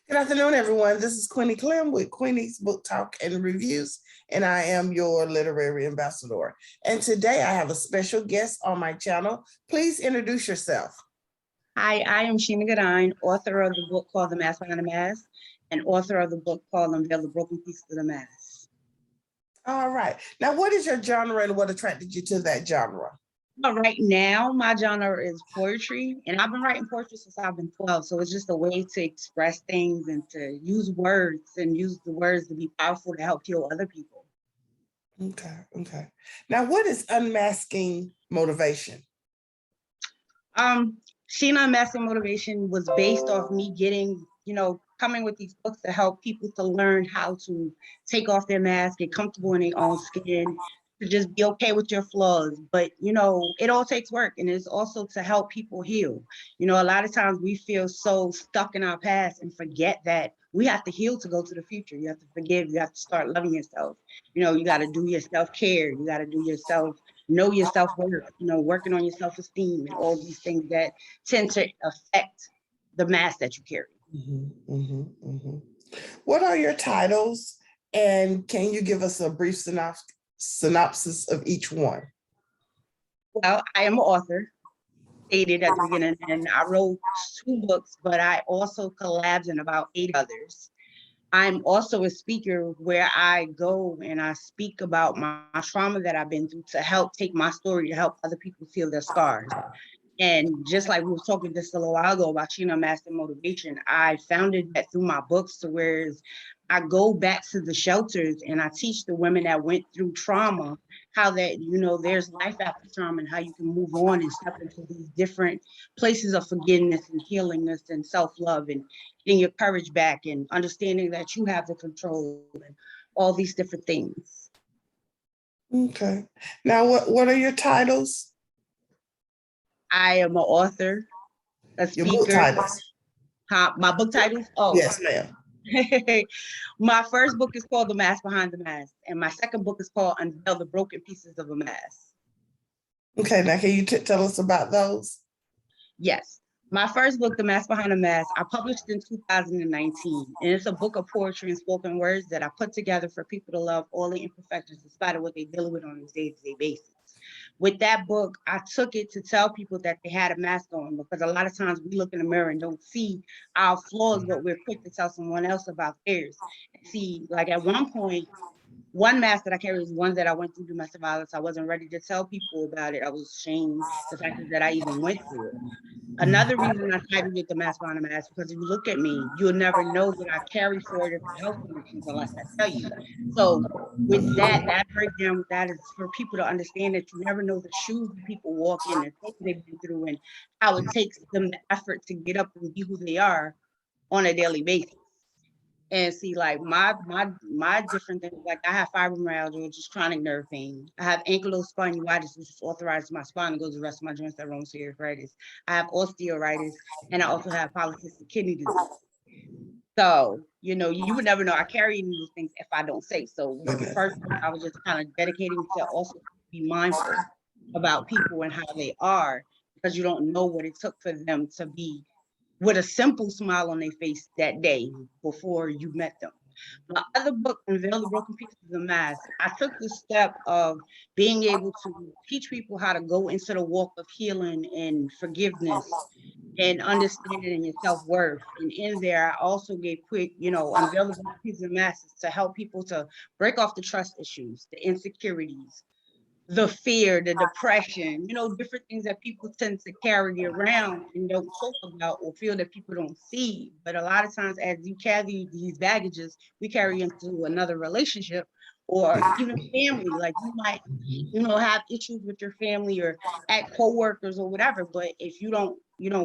Good afternoon, everyone. This is Queenie Clem with Queenie's Book Talk and Reviews, and I am your literary ambassador. And today I have a special guest on my channel. Please introduce yourself. Hi, I am Shana Gourdine, author of the book called The Mask Behind the Mask, and author of the book called Unveil the Broken Pieces of the Mask. All right. Now, what is your genre and what attracted you to that genre? But right now, my genre is poetry, and I've been writing poetry since I've been 12. So it's just a way to express things and to use words and use the words to be powerful to help heal other people. Okay. Now, what is unmasking motivation? Sheena Unmasking Motivation was based off me getting, coming with these books to help people to learn how to take off their mask, get comfortable in their own skin, to just be okay with your flaws. But, it all takes work, and it's also to help people heal. A lot of times we feel so stuck in our past and forget that we have to heal to go to the future. You have to forgive. You have to start loving yourself. You got to do your self-care. You got to do yourself, know your self-worth, working on your self-esteem and all these things that tend to affect the mask that you carry. What are your titles, and can you give us a brief synopsis of each one? Well, I am an author, stated at the beginning, and I wrote 2 books, but I also collabed in about 8 others. I'm also a speaker where I go and I speak about my trauma that I've been through to help take my story to help other people heal their scars. And just like we were talking just a little while ago about Unmasking Motivation, I founded that through my books, to where I go back to the shelters and I teach the women that went through trauma how that, there's life after trauma and how you can move on and step into these different places of forgiveness and healingness and self-love and getting your courage back and understanding that you have the control and all these different things. Okay. Now, what are your titles? I am an author, a speaker. Your book titles. My book titles? Oh. Yes, ma'am. My first book is called The Mask Behind the Mask, and my second book is called Unveil the Broken Pieces of a Mask. Okay, now can you tell us about those? Yes. My first book, The Mask Behind the Mask, I published in 2019, and it's a book of poetry and spoken words that I put together for people to love all the imperfections in spite of what they deal with on a day-to-day basis. With that book, I took it to tell people that they had a mask on, because a lot of times we look in the mirror and don't see our flaws, but we're quick to tell someone else about theirs. See, like at one point, one mask that I carry is one that I went through domestic violence. I wasn't ready to tell people about it. I was ashamed the fact that I even went through it. Another reason I titled it The Mask Behind the Mask, because if you look at me, you'll never know that I carry forward health conditions unless I tell you. So with that breakdown with that is for people to understand that you never know the shoes that people walk in, the things they've been through, and how it takes them the effort to get up and be who they are on a daily basis. And see, like my different things, like I have fibromyalgia, which is chronic nerve pain. I have ankylospondylitis, which is authorized my spine and goes to the rest of my joints that rheumatoid arthritis. I have osteoarthritis, and I also have polycystic kidney disease. So, you would never know. I carry these things if I don't say so. With the first one, I was just kind of dedicating to also be mindful about people and how they are, because you don't know what it took for them to be with a simple smile on their face that day before you met them. My other book, Unveil the Broken Pieces of the Mask, I took the step of being able to teach people how to go into the walk of healing and forgiveness and understanding your self-worth. And in there, I also gave quick, Unveil the Broken Pieces of the Mask to help people to break off the trust issues, the insecurities, the fear, the depression, different things that people tend to carry around and don't talk about or feel that people don't see. But a lot of times as you carry these baggages, we carry into another relationship or even family. Like you might, have issues with your family or at coworkers or whatever. But if you don't,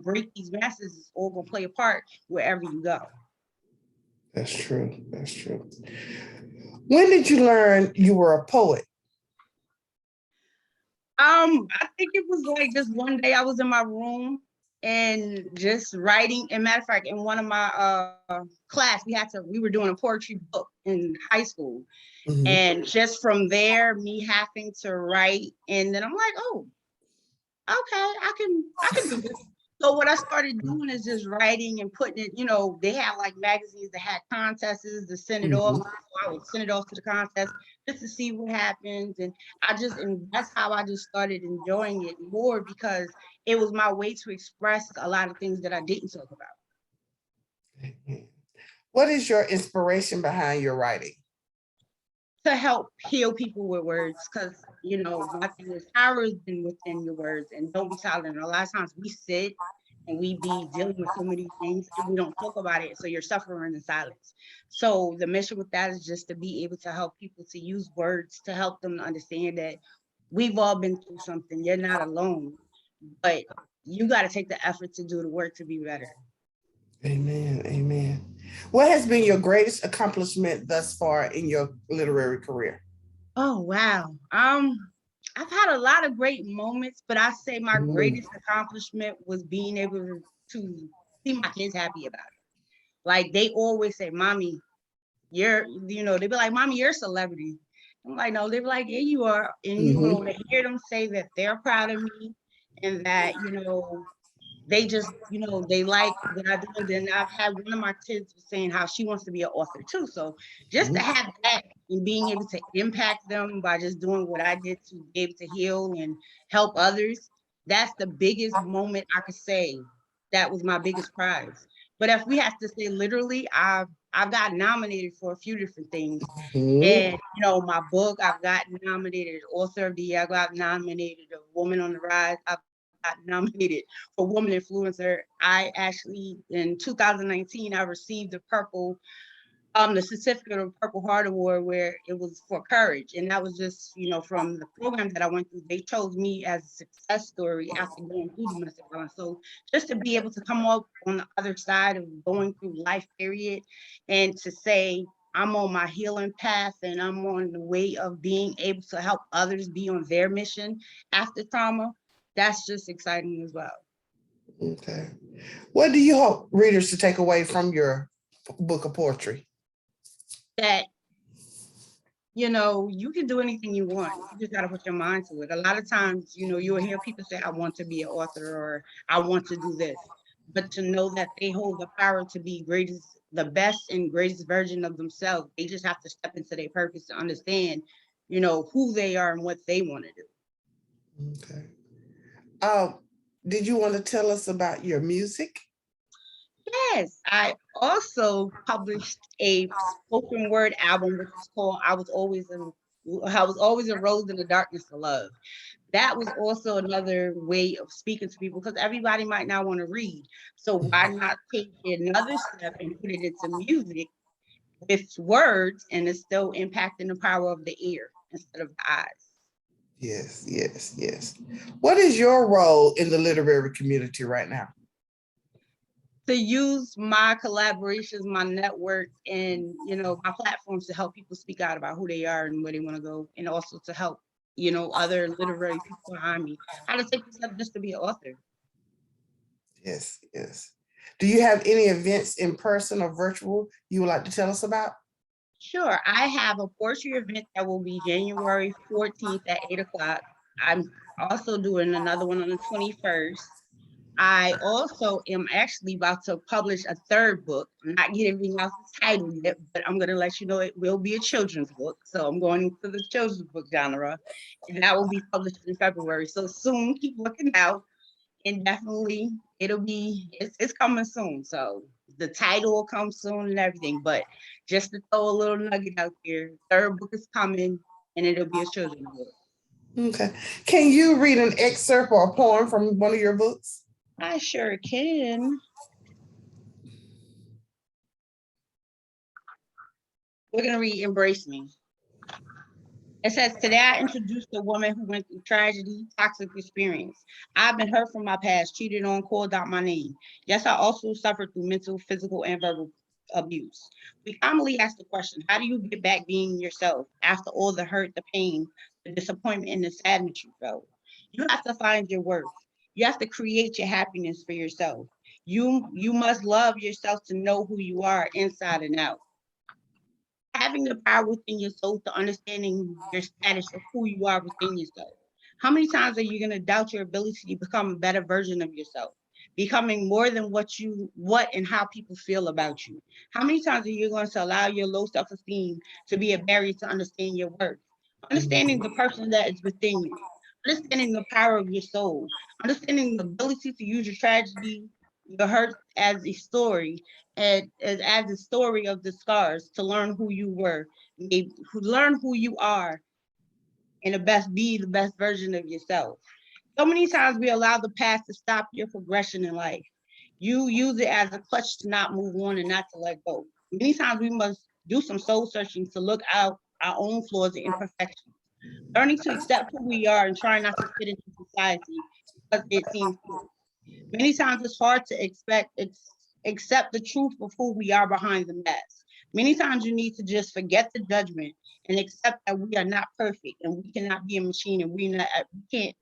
break these masses, it's all gonna play a part wherever you go. That's true. That's true. When did you learn you were a poet? I think it was like just one day I was in my room and just writing. And matter of fact, in one of my class, we were doing a poetry book in high school. Mm-hmm. And just from there, me having to write, and then I'm like, oh, okay, I can do this. So what I started doing is just writing and putting it, they had like magazines that had contests to send it off. Mhm. So I would send it off to the contest just to see what happens. And that's how I just started enjoying it more, because it was my way to express a lot of things that I didn't talk about. What is your inspiration behind your writing? To help heal people with words, because my thing is power has been within your words, and don't be silent. A lot of times we sit and we be dealing with so many things and we don't talk about it, so you're suffering in silence. So the mission with that is just to be able to help people to use words to help them to understand that we've all been through something. You're not alone, but you got to take the effort to do the work to be better. Amen. Amen. What has been your greatest accomplishment thus far in your literary career? Oh wow. I've had a lot of great moments, but I say my Mm. greatest accomplishment was being able to see my kids happy about it. Like they always say, "Mommy, they be like, Mommy, you're a celebrity." I'm like, no, they be like, yeah, you are. And Mhm. to hear them say that they're proud of me and that, they just, they like what I do. And then I've had one of my kids saying how she wants to be an author too. So just to Mhm. have that and being able to impact them by just doing what I did to be able to heal and help others, that's the biggest moment I could say. That was my biggest prize. But if we have to say literally, I've got nominated for a few different things. Mhm. And my book, I've gotten nominated as author of the year. I got nominated a Woman on the Rise. I've got nominated for Woman Influencer. I actually in 2019 I received the certificate of Purple Heart Award, where it was for courage. And that was just, from the program that I went through. They chose me as a success story after going through domestic violence. So just to be able to come up on the other side of going through life, period, and to say, I'm on my healing path and I'm on the way of being able to help others be on their mission after trauma, that's just exciting as well. Okay. What do you hope readers to take away from your book of poetry? That you can do anything you want. You just got to put your mind to it. A lot of times, you'll hear people say, I want to be an author or I want to do this. But to know that they hold the power to be the best and greatest version of themselves, they just have to step into their purpose to understand, who they are and what they want to do. Okay. Um, did you want to tell us about your music? Yes, I also published a spoken word album, which is called I was always a rose in the darkness of love. That was also another way of speaking to people, because everybody might not want to read. So why not take another step and put it into music with words, and it's still impacting the power of the ear instead of the eyes. Yes, yes, yes. What is your role in the literary community right now? To use my collaborations, my network, and my platforms to help people speak out about who they are and where they want to go, and also to help other literary people behind me how to take the step just to be an author. Yes, yes. Do you have any events in person or virtual you would like to tell us about? Sure, I have a poetry event that will be January 14th at 8 o'clock. I'm also doing another one on the 21st. I also am actually about to publish a third book. I'm not giving out the title yet, but I'm going to let you know it will be a children's book. So I'm going into the children's book genre, and that will be published in February. So soon, keep looking out, and definitely it's coming soon. So the title will come soon and everything. But just to throw a little nugget out there, third book is coming, and it'll be a children's book. Okay. Can you read an excerpt or a poem from one of your books? I sure can. We're gonna read "Embrace Me." It says, today I introduced a woman who went through tragedy, toxic experience. I've been hurt from my past, cheated on, called out my name. Yes, I also suffered through mental, physical, and verbal abuse. We commonly ask the question, how do you get back being yourself after all the hurt, the pain, the disappointment, and the sadness you felt? You have to find your worth. You have to create your happiness for yourself. You must love yourself to know who you are inside and out. Having the power within your soul to understanding your status of who you are within yourself. How many times are you going to doubt your ability to become a better version of yourself? becoming more than what and how people feel about you. How many times are you going to allow your low self-esteem to be a barrier to understand your worth? Understanding the person that is within you, understanding the power of your soul, understanding the ability to use your tragedy, your hurt as a story, and as a story of the scars to learn who you were, learn who you are, and be the best version of yourself. So many times we allow the past to stop your progression in life. You use it as a crutch to not move on and not to let go. Many times we must do some soul searching to look out our own flaws and imperfections, learning to accept who we are and trying not to fit into society because it seems cool. Many times it's hard to accept the truth of who we are behind the mask. Many times you need to just forget the judgment and accept that we are not perfect and we cannot be a machine and we can't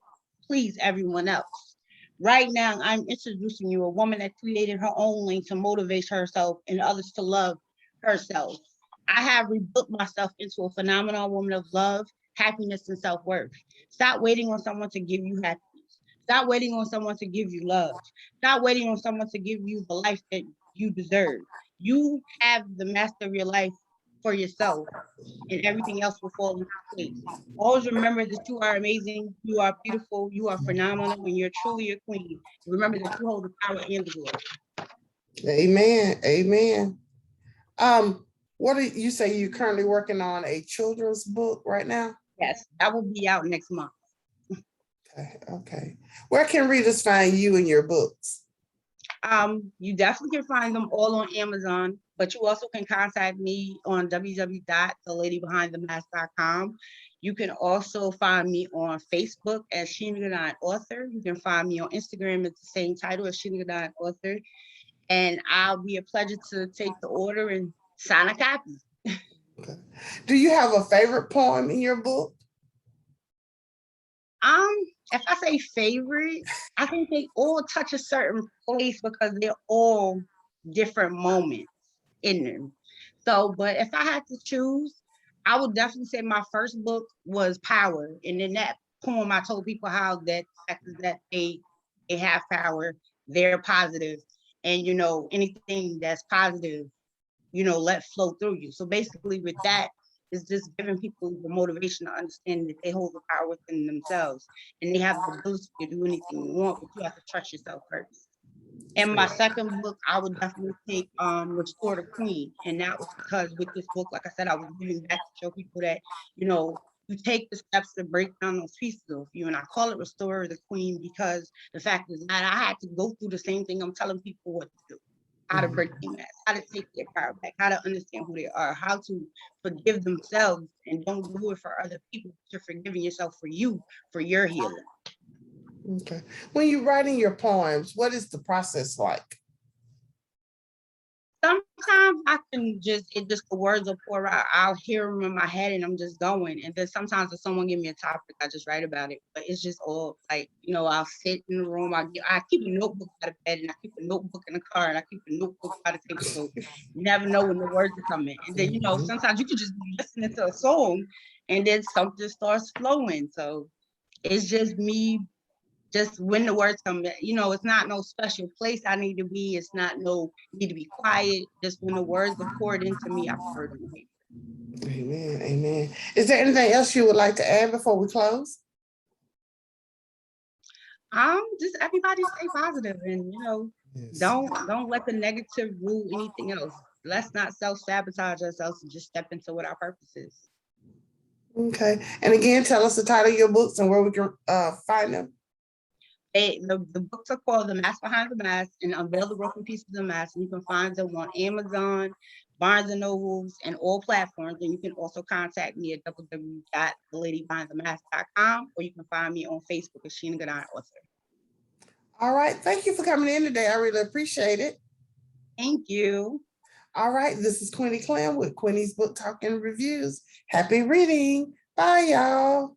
please everyone else. Right now, I'm introducing you a woman that created her own lane to motivate herself and others to love herself. I have rebuilt myself into a phenomenal woman of love, happiness, and self-worth. Stop waiting on someone to give you happiness. Stop waiting on someone to give you love. Stop waiting on someone to give you the life that you deserve. You have the master of your life for yourself, and everything else will fall into place. Always remember that you are amazing, you are beautiful, you are phenomenal, and you're truly a queen. Remember that you hold the power and the glory. Amen. Amen. What do you say you're currently working on a children's book right now? Yes, that will be out next month. Okay. Okay. Where can readers find you and your books? You definitely can find them all on Amazon, but you also can contact me on www.theladybehindthemask.com. You can also find me on Facebook as Shana Gourdine Author. You can find me on Instagram at the same title as Shana Gourdine Author. And I'll be a pleasure to take the order and sign a copy. Okay. Do you have a favorite poem in your book? If I say favorite, I think they all touch a certain place because they're all different moments in them. So, but if I had to choose, I would definitely say my first book was Power. And in that poem, I told people how that fact is that they have power, they're positive, and anything that's positive, let flow through you. So basically with that, it's just giving people the motivation to understand that they hold the power within themselves and they have the ability to do anything you want, but you have to trust yourself first. And my second book, I would definitely take Restore the Queen. And that was because with this book, like I said, I was giving back to show people that, you take the steps to break down those pieces of you. And I call it Restore the Queen because the fact is that I had to go through the same thing I'm telling people what to do. How to break their mask, how to take their power back, how to understand who they are, how to forgive themselves and don't do it for other people, but you're forgiving yourself for you, for your healing. Okay. When you're writing your poems, what is the process like? Sometimes I can the words will pour out. I'll hear them in my head and I'm just going. And then sometimes if someone give me a topic, I just write about it. But it's just all like, I'll sit in the room. I keep a notebook by the bed and I keep a notebook in the car and I keep a notebook by the table. So you never know when the words are coming. And then, sometimes you could just be listening to a song and then something starts flowing. So it's just me. Just when the words come, it's not no special place I need to be. It's not need to be quiet. Just when the words are poured into me, I pour them in. Amen. Amen. Is there anything else you would like to add before we close? Just everybody stay positive and Yes. don't let the negative rule anything else. Let's not self-sabotage ourselves and just step into what our purpose is. Okay. And again, tell us the title of your books and where we can find them. The books are called The Mask Behind the Mask and Unveil the Broken Pieces of the Mask. And you can find them on Amazon, Barnes and Nobles, and all platforms. And you can also contact me at www.theladybehindthemask.com, or you can find me on Facebook as Shana Gourdine Author. All right. Thank you for coming in today. I really appreciate it. Thank you. All right. This is Queenie Clem with Queenie's Book Talk and Reviews. Happy reading. Bye, y'all.